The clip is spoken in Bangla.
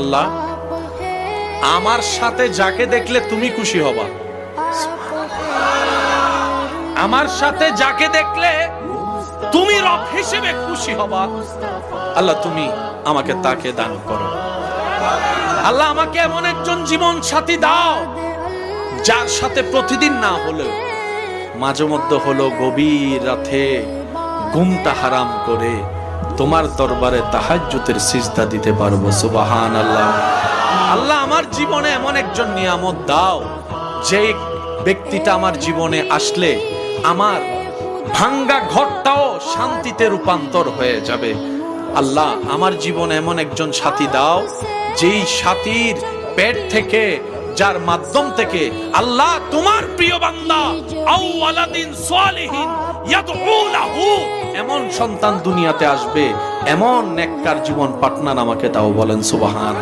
আল্লাহ, আমার সাথে যাকে দেখলে তুমি খুশি হবা, আমার সাথে যাকে দেখলে তুমি রব হিসেবে খুশি হবা, আল্লাহ তুমি আমাকে তাকে দান করো। আল্লাহ আমাকে এমন একজন জীবন সাথী দাও যার সাথে প্রতিদিন না হলেও মাঝে মধ্যে হলো গভীর রাতে ঘুমটা হারাম করে তোমার দরবারে তাহাজ্জুদের সিজদা দিতে পারবো। সুবহানাল্লাহ। আল্লাহ আমার জীবনে এমন একজন নিয়ামত দাও যে ব্যক্তিটা আমার জীবনে আসলে আমার ভাঙ্গা ঘরটাও শান্তিতে রূপান্তর হয়ে যাবে। আল্লাহ আমার জীবনে এমন একজন সাথী দাও যেই সাথীর পেট থেকে, যার মাধ্যম থেকে আল্লাহ তোমার প্রিয় বান্দা আও ওয়ালাদিন সালিহিন ইয়াদউ লাহু, এমন সন্তান দুনিয়াতে আসবে, এমন নেককার জীবন পার্টনার আমাকে দাও। বলেন সুবহান।